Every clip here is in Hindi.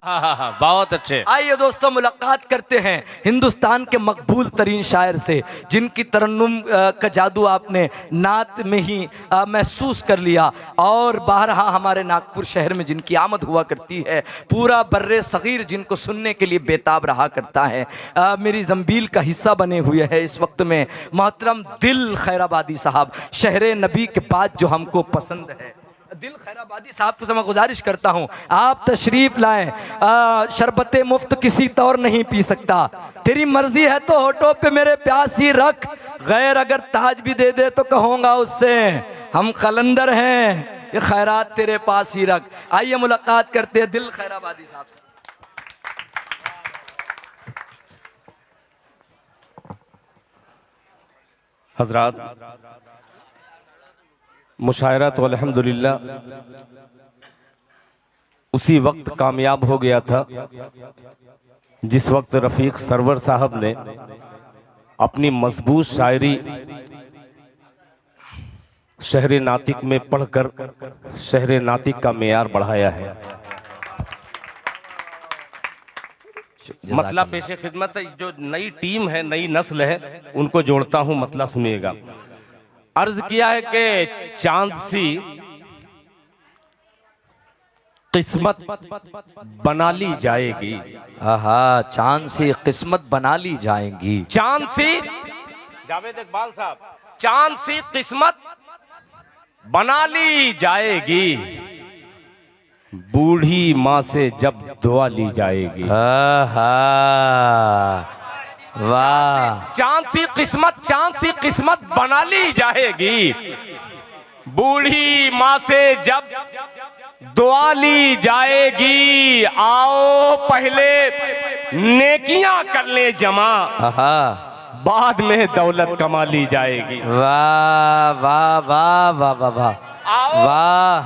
हाँ, बहुत अच्छे। आइए दोस्तों मुलाकात करते हैं हिंदुस्तान के मकबूल तरीन शायर से, जिनकी तरन्नुम का जादू आपने नात में ही महसूस कर लिया, और बारहा हमारे नागपुर शहर में जिनकी आमद हुआ करती है, पूरा बर्रे सगीर जिनको सुनने के लिए बेताब रहा करता है, मेरी जंबील का हिस्सा बने हुए है इस वक्त में मोहतरम दिल खैराबादी साहब। शहर नबी के बाद जो हमको पसंद है, दिल खैराबादी साहब से मैं गुजारिश करता हूं आप तशरीफ लाएं। शरबते मुफ्त किसी तौर नहीं पी सकता, तेरी मर्जी है तो होठों पे मेरे प्यास ही रख, गैर अगर ताज भी दे दे तो कहूंगा उससे हम कलंदर हैं, ये खैरात तेरे पास ही रख। आइए मुलाकात करते हैं दिल खैराबादी साहब से। हजरात, मुशायरा तो अल्हम्दुलिल्लाह उसी वक्त कामयाब हो गया था जिस वक्त रफीक सरवर साहब ने अपनी मजबूत शायरी शहर नातिक में पढ़कर शहर नातिक का मेयार बढ़ाया है। मतला पेशे खिदमत जो नई टीम है, नई नस्ल है, उनको जोड़ता हूं, मतला सुनिएगा। अर्ज किया है कि चांद सी किस्मत बना ली जाएगी। आहा, चांद सी किस्मत बना ली जाएगी। चांद सी, जावेद इकबाल साहब, चांद सी किस्मत बना ली जाएगी, बूढ़ी माँ से जब दुआ ली जाएगी। आहा, वाह। चांद सी किस्मत बना ली जाएगी, बूढ़ी माँ से जब दुआ ली जाएगी। आओ पहले नेकियां कर ले जमा, बाद में दौलत कमा ली जाएगी। वाह वाह वाह वाह वाह वाह वाह।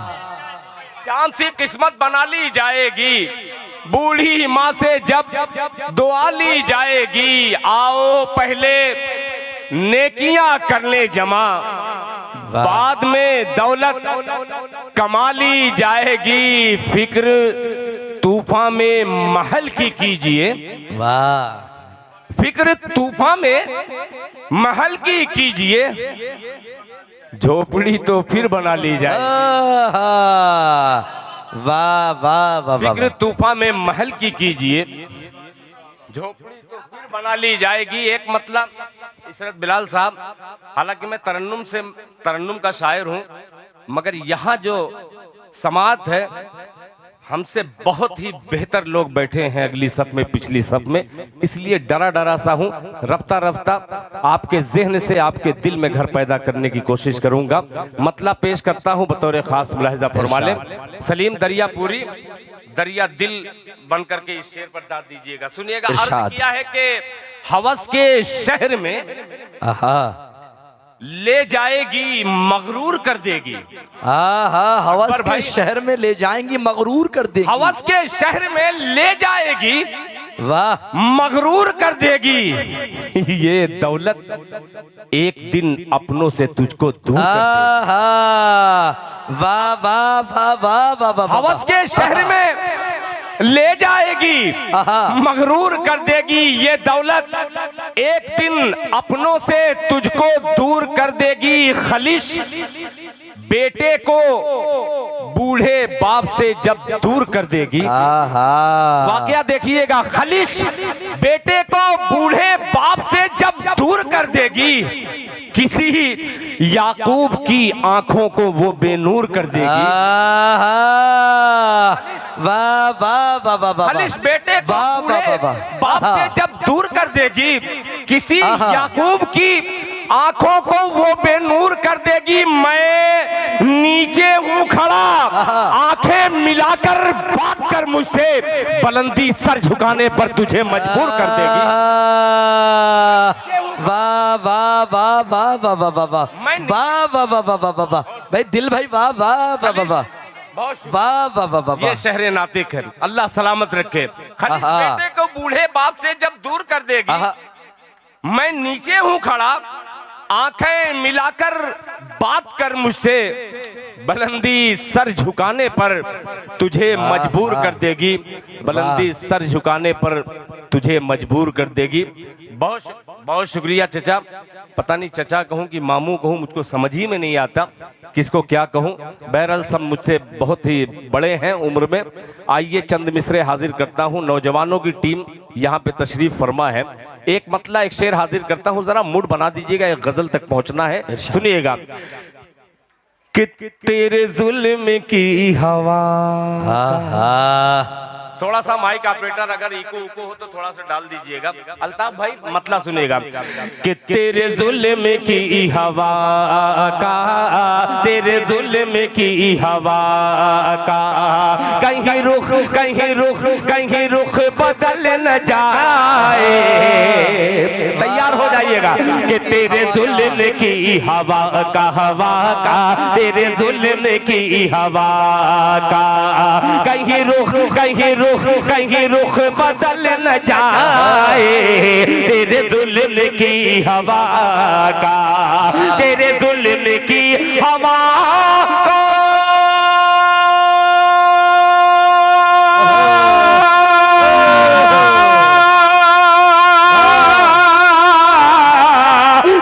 चांद सी किस्मत बना ली जाएगी, बूढ़ी माँ से जब दुआ ली जाएगी। आओ पहले नेकियां कर ले जमा, बाद में दौलत कमा ली जाएगी। फिक्र तूफान में महल की कीजिए, वाह। फिक्र तूफान में महल की कीजिए, झोपड़ी तो फिर बना ली जाए। वाह वाह वाह। फिक्र तूफान में महल की कीजिए, झोपड़ी तो फिर बना ली जाएगी। एक मतलब इशरत बिलाल साहब, हालांकि मैं तरन्नुम का शायर हूं, मगर यहाँ जो समात है हमसे बहुत ही बेहतर लोग बैठे हैं अगली सफ में, पिछली सफ में, इसलिए डरा डरा सा हूं। रफ्ता रफ्ता आपके जहन से आपके दिल में घर पैदा करने की कोशिश करूंगा। मतलब पेश करता हूं बतौर खास मुलाहिजा फरमा लें। सलीम दरियापुरी, दरिया दिल बन करके इस शेर पर दाद दीजिएगा, सुनिएगा। अर्ज किया है कि हवस के शहर में ले जाएगी मगरूर कर देगी। हवस के शहर में ले जाएंगी मगरूर कर देगी। हवस के शहर में ले जाएगी, वाह, मगरूर कर देगी। ये दौलत एक दिन अपनों से तुझको दूर कर देगी। वाह वाह वाह वाह वाह। हवस के शहर में ले जाएगी, मगरूर कर देगी। ये दौलत एक दिन अपनों से तुझको दूर कर देगी। खलिश बेटे को बूढ़े बाप से जब दूर कर देगी। वाकया देखिएगा, खलिश बेटे को बूढ़े बाप से जब दूर कर देगी, किसी याकूब की आंखों को वो बेनूर कर देगी। वाह वाह वाह वाह। खलिश बेटे को बूढ़े बाप से जब दूर कर देगी, किसी याकूब की आंखों को वो बेनूर कर देगी। मैं नीचे हूँ खड़ा, आंखें मिलाकर बात कर मुझसे, बुलंदी सर झुकाने पर तुझे मजबूर कर देगी। वाह वाह वाह वाह वाह वाह वाह वाह वाह वाह वाह वाह वाह। भाई दिल भाई, वाह वाह वाह वाह वाह वाह वाह वाह वाह। ये शहर नातिक है, अल्लाह सलामत रखे। खलिश बेटे को बूढ़े बाप से जब दूर कर देगी, मैं नीचे हूँ खड़ा, आंखें मिलाकर बात कर मुझसे, बुलंदी सर झुकाने पर तुझे मजबूर कर देगी, बुलंदी सर झुकाने पर तुझे मजबूर कर देगी। बहुत बहुत शुक्रिया चचा। पता नहीं चचा कहूं कि मामू कहूं, मुझको समझ ही में नहीं आता किसको क्या कहूं। बहरहाल सब मुझसे बहुत ही बड़े हैं उम्र में। आइए चंद मिसरे हाजिर करता हूं। नौजवानों की टीम यहाँ पे तशरीफ फरमा है। एक मतला एक शेर हाजिर करता हूं, जरा मूड बना दीजिएगा, एक गजल तक पहुंचना है। सुनिएगा कि तेरे जुल्म की हवा। थोड़ा सा माइक ऑपरेटर अगर इको उको हो तो थोड़ा सा डाल दीजिएगा। अल्ताफ भाई मतला सुनेगा कि तेरे जुल्म की हवा का, तेरे जुल्म की हवा का कहीं रुख कहीं रुख कहीं रुख बदल न जाए। तैयार हो जाइएगा कि तेरे जुल्म की हवा का, तेरे जुल्म की हवा का कहीं रुख कहीं रुख बदल न जाए। तेरे जुल्म की हवा का, तेरे जुल्म की हवा का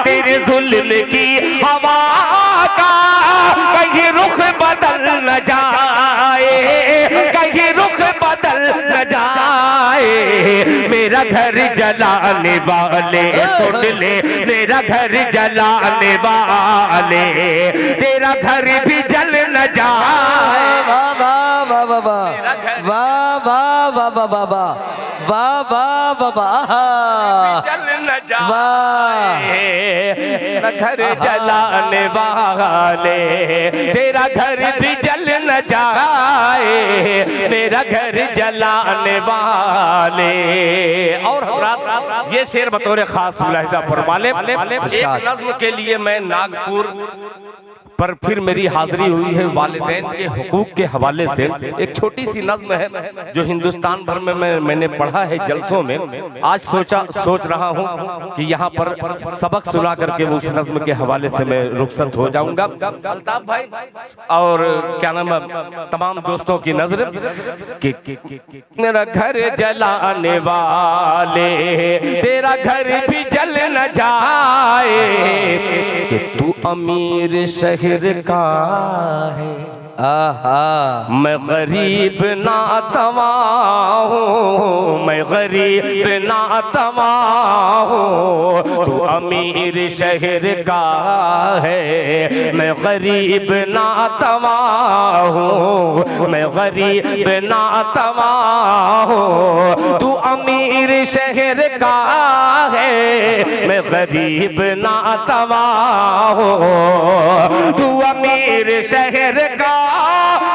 तेरे जुल्म की हवा का कहीं रुख बदल न जाए, कहीं रुख बदल न जाए। मेरा घर जलाने वाले सुन ले, मेरा घर जलाने वाले तेरा घर भी जल न जाए। वाह वाह वाह वाह वाह वाह वाह वाह वाह वाह वाह वाह वाह वाह जल न जाए। तेरा घर जलाने वाले तेरा घर भी जल न जाए, मेरा घर जलाने वाले। और हज़रात ये शेर बतौर खास मुलाहिज़ा फरमा लें। एक नज़्म के लिए मैं नागपुर पर फिर मेरी हाजिरी हुई है वालिदैन के हुकूक के हवाले से। एक छोटी सी नज़्म है जो हिंदुस्तान भर में मैंने पढ़ा है जलसों में। आज सोच रहा हूँ कि यहाँ पर सबक सुना करके उस नज़्म के हवाले से मैं रुखसत हो जाऊंगा। अल्ताफ भाई और क्या नाम है तमाम दोस्तों की नजर कि मेरा घर जलाने वाले तेरा घर भी जल न जाए। कि तू अमीर शहर का है, आहा मैं गरीब नातवा हूँ, मैं गरीब नातवा हूँ। तू अमीर शहर का है, मैं गरीब नातवा हूँ, मैं गरीब नातवा हूँ। तू अमीर शहर का है, मैं गरीब नातवा हूँ। तू अमीर शहर का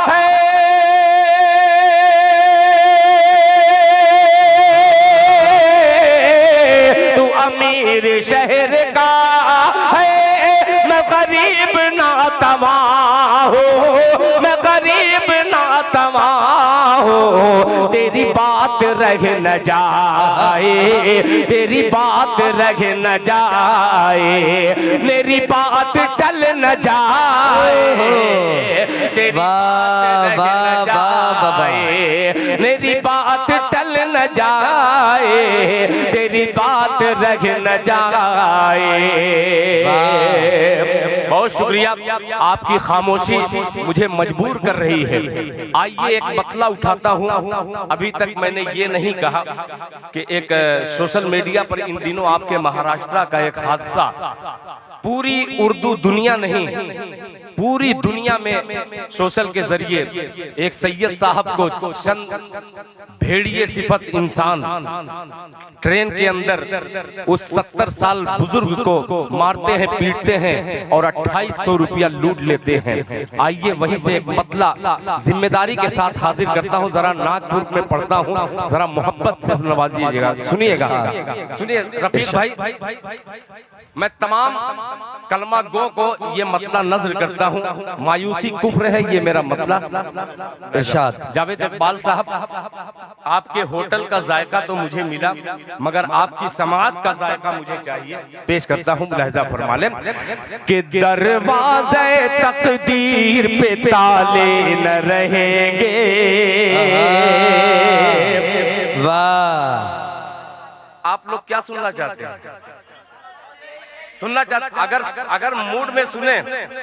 है, तू अमीर शहर का है, मैं गरीब नातवा हूँ, मैं गरीब नातवा हूँ। तेरी बात रह न जाए, तेरी बात रह न जाए, मेरी बात टल न जाए। तेरी बात रह न जाए, मेरी बात टल न जाए, तेरी बात रह न जाए। बहुत शुक्रिया, आपकी खामोशी मुझे मजबूर कर रही है। आइए एक मतला उठाता हूँ। अभी तक मैंने ये नहीं कहा कि एक सोशल मीडिया पर इन दिनों आपके महाराष्ट्र का एक हादसा पूरी उर्दू दुनिया नहीं पूरी दुनिया में सोशल के जरिए एक सैयद साहब को चंद भेड़िए सिफत इंसान ट्रेन के अंदर उस 70 साल बुजुर्ग को मारते हैं, पीटते हैं और 2800 रुपया लूट लेते हैं। आइए वहीं से एक मतला जिम्मेदारी के साथ हाजिर करता हूं। जरा नागपुर में पढ़ता हूं, जरा मोहब्बत से नवाजिएगा। सुनिएगा, सुनिए रफीक भाई, मैं तमाम कलमा गो को ये मतला नजर करता करता हूँ, मायूसी कुफ्र है, ये मेरा मतलब। इरशाद। जावेद इकबाल साहब, आपके होटल का जायका तो मुझे मिला, मगर आपकी समाअत का जायका मुझे चाहिए। पेश करता हूँ, मुलाहिजा फरमा लें कि दरवाज़े तकदीर पे ताले न रहेंगे। वाह। आप लोग क्या सुनना चाहते हैं? सुनना चाहते, अगर मूड में सुने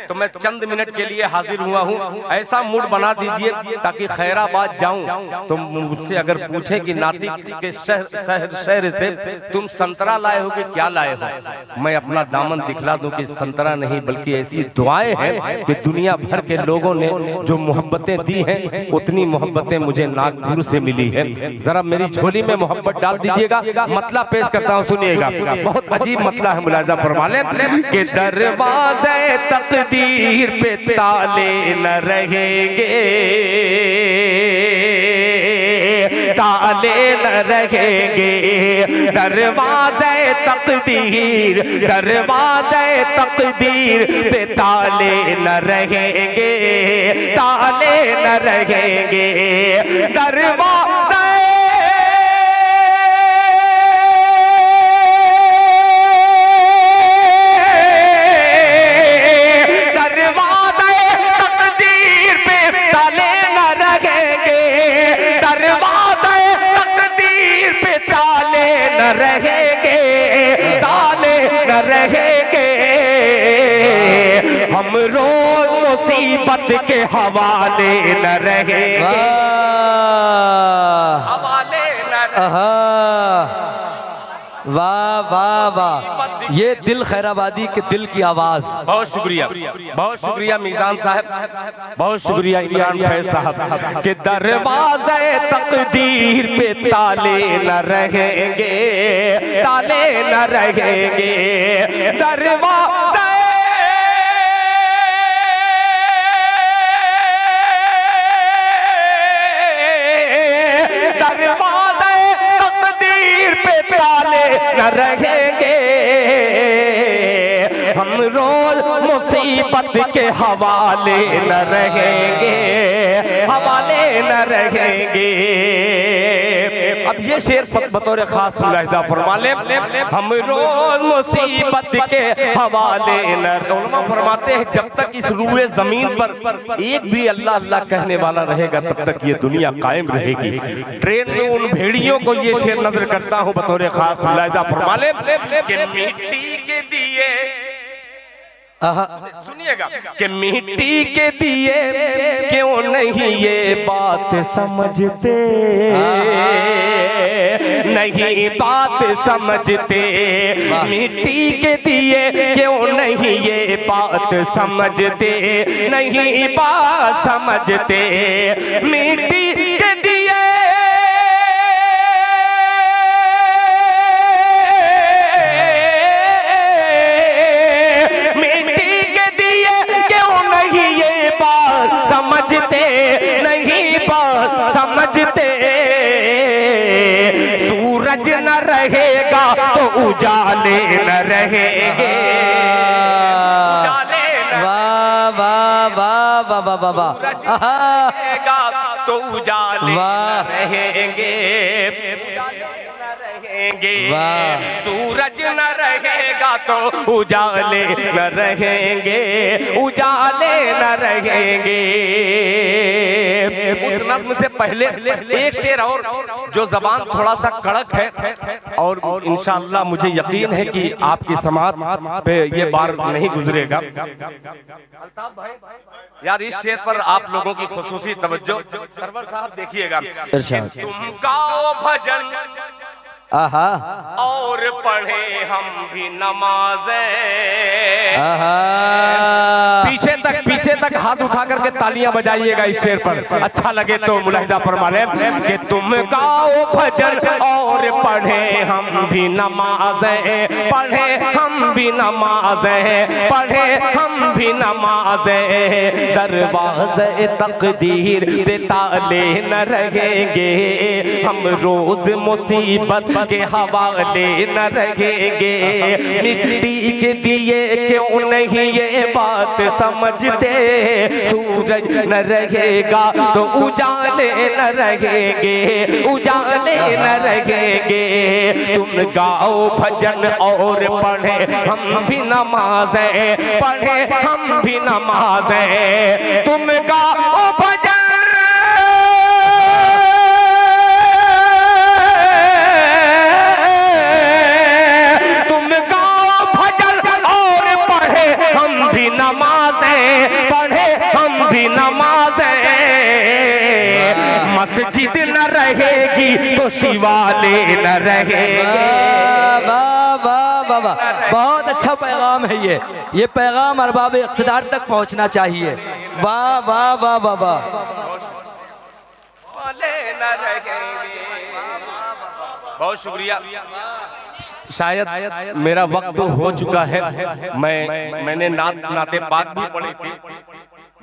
तो मैं चंद मिनट के लिए हाजिर हुआ हूँ। ऐसा मूड बना दीजिए ताकि खैराबाद जाऊं तो मुझसे अगर पूछे कि नातिक के शहर से तुम संतरा लाए हो कि क्या लाए हो, मैं अपना दामन दिखला दूं कि संतरा नहीं बल्कि ऐसी दुआएं हैं कि दुनिया भर के लोगों ने जो मोहब्बतें दी हैं उतनी मोहब्बतें मुझे नागपुर से मिली है। जरा मेरी झोली में मोहब्बत डाल दीजिएगा। मतला पेश करता हूँ, सुनिएगा। बहुत अजीब मतला है, मुलाहिजा फरमा के दरवाज़े तकदीर पे ताले न रहेंगे, ताले न रहेंगे। दरवाज़े तकदीर, दरवाज़े तकदीर पे ताले न रहेंगे, ताले न रहेंगे। दरवाज़े रहेंगे, ताले न रहेंगे। हम रोज मुसीबत के हवाले न रहेंगे, हवाले न रहेंगे। वाह वाह वाह, ये दिल खैराबादी के दिल की आवाज। बहुत शुक्रिया, बहुत शुक्रिया मीज़ान साहब, बहुत शुक्रिया इमरान फैज साहब। के दरवाज़े तकदीर पे ताले न रहेंगे, ताले न रहेंगे। दरवाज़े ताले न रहेंगे। हम रोज मुसीबत के हवाले न रहेंगे, हवाले न रहेंगे। अब ये शेर बतौर खास मुलाहिजा फरमा ले, हम रोज मुसीबत के हवाले न। उलमा फरमाते हैं जब तक इस रूए जमीन पर एक भी अल्लाह अल्लाह कहने वाला रहेगा तब तक ये दुनिया कायम रहेगी। ट्रेन में उन भेड़ियों को ये शेर नजर करता हूँ बतौर खास मुलाहिजा फरमा ले कि मिट्टी के दिए, सुनिएगा, कि मिट्टी के दिए क्यों नहीं ये बात समझते, नहीं बात समझते। मिट्टी के दिए क्यों नहीं ये बात समझते, नहीं बात समझते। मिट्टी के दिए समझते, नहीं बात समझते। सूरज न रहेगा तो उजाले न रहेंगे, वाह वाह वाह वाह वाह वाह वाह। रहेगा तो उजाले न रहेंगे, सूरज न रहेगा तो उजाले न रहेंगे, उजाले न रहेंगे। उस नज़्म से पहले एक शेर और जो जबान थोड़ा सा कड़क है और इंशाअल्लाह मुझे यकीन है कि आपकी समाअत पे ये बार नहीं गुजरेगा। अल्ताफ भाई यार, इस शेर पर आप लोगों की खुसूसी तवज्जो। सरवर साहब देखिएगा, तुम गाओ भजन और पढ़े हम भी नमाज़ें। पीछे तक हाथ उठा करके तालियां बजाइएगा इस शेर पर, अच्छा लगे तो मुलाहिजा फरमा लें कि तुम गाओ भजन और पढ़े हम भी नमाज़ें, पढ़े हम भी नमाज़ें, पढ़े हम भी नमाज़ें। दरवाज़े तकदीर पे ताले न रहेंगे, हम रोज मुसीबत के हवाले न रहेंगे। मिट्टी के दिए क्यों नहीं ये बात समझते, भजते, सूरज न रहेगा तो उजाले न रहेंगे, उजाले न रहेंगे। तुम गाओ भजन और पढ़े हम भी नमाज़ें, पढ़े हम भी नमाज़ें। तुम गाओ भजन, नमाज़ें पढ़े हम भी नमाज़ें। मस्जिद न रहेगी तो शिवाले न रहेंगे। वाह वाह वाह वाह, बहुत अच्छा पैगाम है ये पैगाम अरबाब इख्तिदार तक पहुंचना चाहिए। वाह वाह वाह वाह वाह। बहुत शुक्रिया। शायद मेरा वक्त हो चुका है। मैंने नाते पाक भी पढ़ी थी,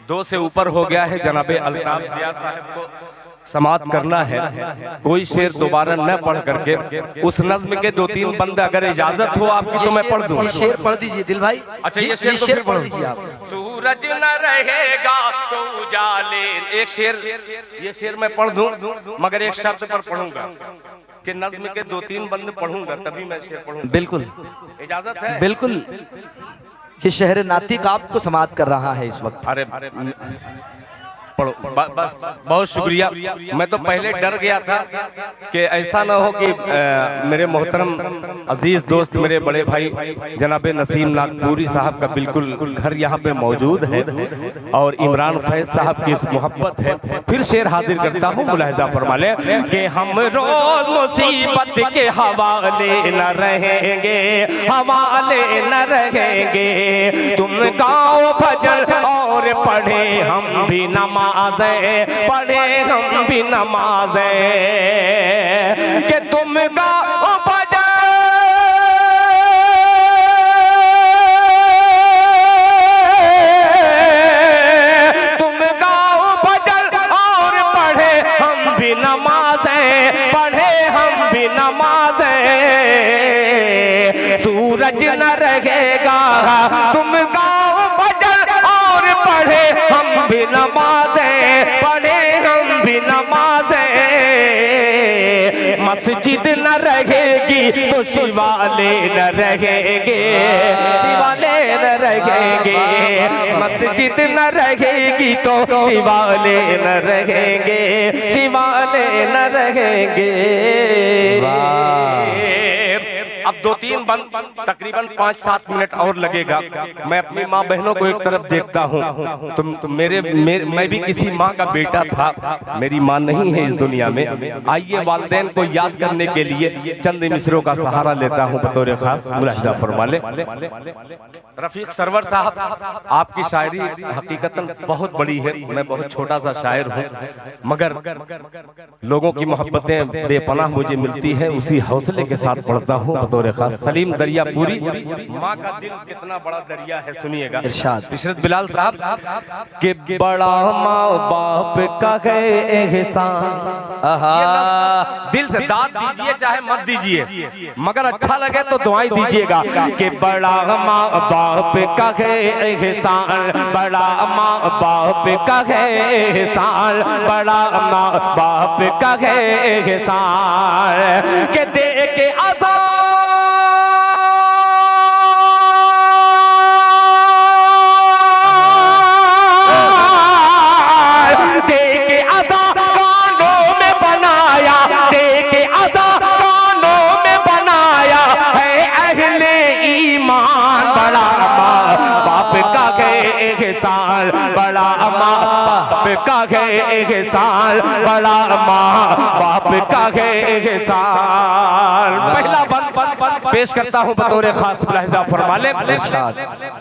2 से ऊपर हो गया है। जनाबे अल्ताफ जिया साहब को समाप्त करना है। कोई शेर दोबारा न पढ़ करके उस नज्म के 2-3 बंद अगर इजाजत हो आपकी तो मैं पढ़ दूं। ये शेर पढ़ दीजिए दिल भाई। अच्छा ये शेर पढ़ दीजिए आप। सूरज न रहेगा तो उजाले, एक शेर, ये शेर मैं पढ़ दूं मगर एक शर्त पर पढ़ूंगा कि नज्म के 2-3 बंद पढ़ूंगा तभी मैं शेर पढ़ूंगा। बिल्कुल इजाजत है? बिल्कुल। ये शहर नातिक आपको समाप्त कर रहा है इस वक्त। अरे पढ़ो बस। बहुत शुक्रिया। मैं तो पहले डर गया था कि ऐसा ना हो कि मेरे मोहतरम अजीज दोस्त मेरे बड़े भाई जनाबे नसीम नागपुरी साहब का बिल्कुल घर यहाँ पे मौजूद है और इमरान फैज साहब की मोहब्बत है। फिर शेर हाजिर करता हूँ, मुलाहिजा फरमा ले कि हम रोज मुसीबत के हवाले न रहेंगे, हवाले न रहेंगे। तुम गाओ भजन और पढ़े हम भी नमाज़ें, पढ़े हम भी नमाज़ें। कि तुम गाओ भजन, तुम गाओ भजन और पढ़े हम भी नमाज़ें, पढ़े हम भी नमाज़ें। सूरज न रहेगा, तुम गाओ भजन और पढ़े हम भी नमाज़ें, पढ़े हम भी नमाज़ें। मस्जिद न रहेगी तो शिवाले न रहेंगे, शिवाले न रहेंगे। मस्जिद न रहेगी तो शिवाले न रहेंगे, शिवाले न रहेंगे। अब 2-3 बंद, तकरीबन 5-7 मिनट और लगेगा। मैं अपनी माँ बहनों को एक तरफ देखता हूँ तो मैं भी किसी माँ का बेटा था, मेरी माँ नहीं है इस दुनिया में। आइए वालिदैन को याद करने के लिए चंद मिसरों का सहारा लेता हूँ बतौर खास। मुलाहिजा फरमा ले रफीक सरवर साहब, आपकी शायरी हकीकतन बहुत बड़ी है। मैं बहुत छोटा सा शायर हूँ मगर लोगों की मोहब्बतें बेपनाह मुझे मिलती है, उसी हौसले के साथ पढ़ता हूँ बतौर खास। सलीम दरियापुरी, माँ का दिल कितना बड़ा दरिया है, सुनिएगा। इरशाद। इशरत बिलाल साहब के बड़ा माँ बाप का है एहसान। दिल से दाद दीजिए चाहे मत दीजिए मगर अच्छा लगे तो दुआएं दीजिएगा कि बड़ा माँ बाप का है एहसान, बड़ा माँ बाप का है एहसान, बड़ा माँ बाप का है एहसान। के दे के आज़ाद बड़ा माँ बाप का है एहसान, बड़ा माँ बाप का है एहसान। पहला बंद पेश करता हूँ बतौर खास। मुलाहिजा फरमा ले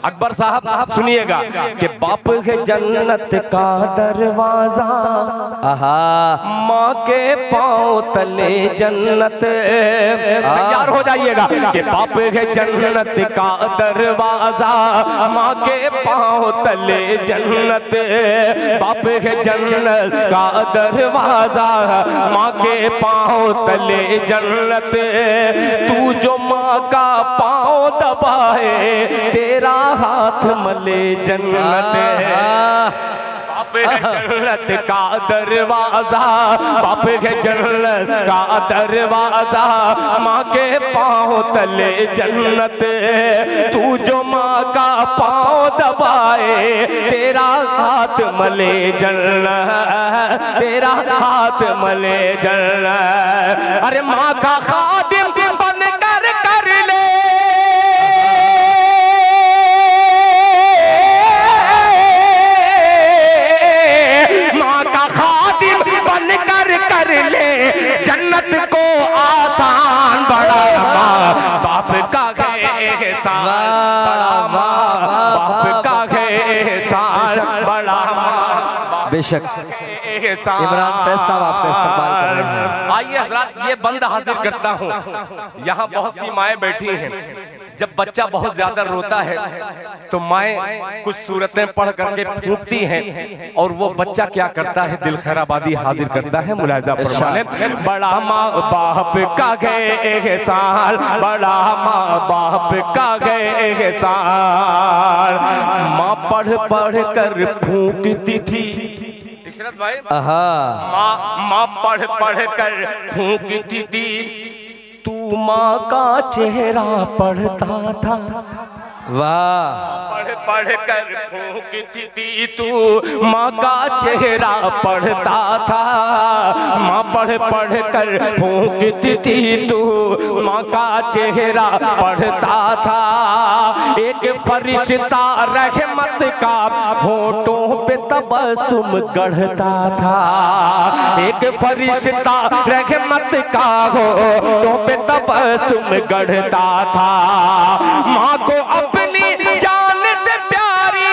अकबर साहब, सुनिएगा कि बाप है जन्नत का दरवाजा, माँ के पाँव तले जन्नत। तैयार हो जाइएगा कि बाप है जन्नत का दरवाजा, माँ के पाँव तले जन्नत। बाप है जन्नत का दरवाजा, माँ के पाँव तले जन्नत। तू जो माँ माँ का पाँव दबाए तेरा हाथ मले जन्नत बाप है जन्नत का दरवाजा, बाप है जन्नत का दरवाजा, माँ के पाँव तले जन्नत। तू जो माँ का पाँव दबाए तेरा हाथ मले जन्नत, तेरा हाथ मले जन्नत। अरे माँ का खादिम बन कर ले कर ले जन्नत को आसान, बड़ा माँ बाप का एहसान, बड़ा माँ बाप का एहसान, बड़ा माँ। बेशक इमरान फैज साहब आपका इस्तेमाल कर रहे हैं। आइए हजरात, ये बंद हाजिर करता हूँ। यहाँ बहुत सी माएँ बैठी हैं। जब बच्चा बहुत ज्यादा रोता है तो माएँ कुछ सूरतें पढ़ करके फूंकती हैं और वो बच्चा क्या करता है, दिल खैराबादी हाजिर करता है। मुलाहिजा फरमाने, बड़ा माँ बाप का गए एहसान, बड़ा माँ बाप का गए एहसान। माँ पढ़ पढ़ कर फूंकती थी इशरत भाई, माँ पढ़ पढ़ कर फूंकती थी, तू माँ का चेहरा पढ़ता था। वाह, पढ़ पढ़ कर फूंकती थी, तू माँ का चेहरा पढ़ता था। माँ पढ़ पढ़ कर फूंकती थी, तू माँ का चेहरा पढ़ता था। एक फरिश्ता रहमत का होठों पे तबस्सुम गढ़ता था, एक फरिश्ता रहमत का होठों पे तबस्सुम गढ़ता था। माँ को अपनी जान से प्यारी,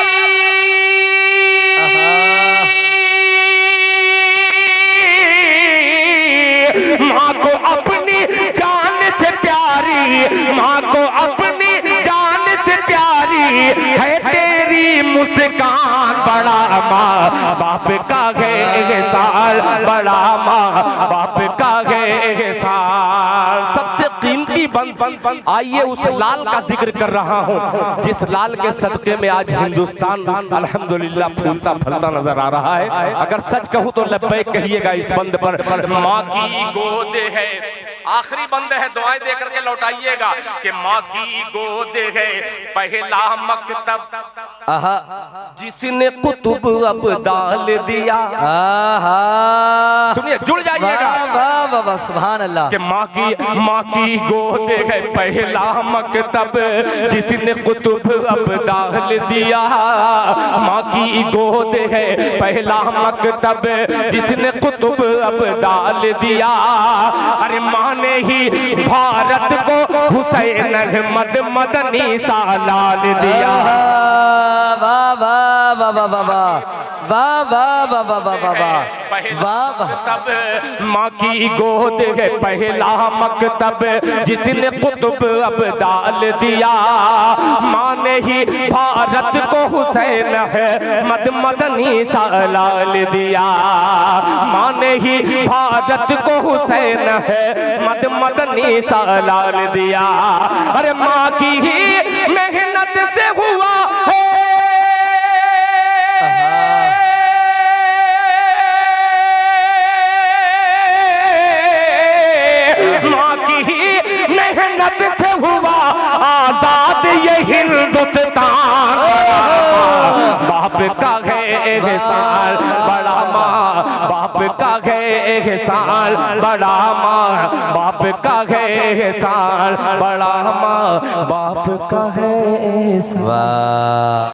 माँ को अपनी जान से प्यारी, माँ को अपनी जान से प्यारी है तेरी मुस्कान, बड़ा माँ बाप का है एहसान, बड़ा माँ बाप का है एहसान। सबसे कीमती बंद आइए उस लाल का जिक्र कर रहा हूँ जिस लाल के सदके में आज हिंदुस्तान अल्हम्दुलिल्लाह फूलता फलता नजर आ रहा है। अगर सच कहूँ तो लब्बैक कहिएगा इस बंद पर। माँ की गोद है, आखिरी बंद है, दुआएं दे करके लौटाइएगा कि माँ की गोद है पहला मकतब, जिसने कुतुब अब डाल दिया। सुनिए, जुड़ जाइएगा। वाह वाह वाह, सुभान अल्लाह। कि माँ की गोद है पहला मकतब, जिसने कुतुब अब डाल दिया। माँ की गोद है पहला मकतब, जिसने कुतुब अब डाल दिया। अरे माँ ने ही भारत को हुसैन अहमद मदनी सा लाल दिया। वाह वाह वाह वाह वाह वाह वाह वाह वाह वाह वाह वाह। तब माँ की गोद है पहला मकतब, जिसने कुतुब अब डाल दिया। माँ ने ही भारत को हुसैन अहमद मदनी सा लाल दिया। माँ ने ही भारत को हुसैन अहमद मदनी सा लाल दिया। अरे माँ की ही मेहनत से हुआ है, माँ की ही मेहनत से हुआ आजाद ये हिंदुस्तान। बाप का है एहसान, बड़ा माँ बाप का है एहसान, बड़ा माँ बाप का है एहसान, बड़ा माँ बाप का है एहसान। वाह।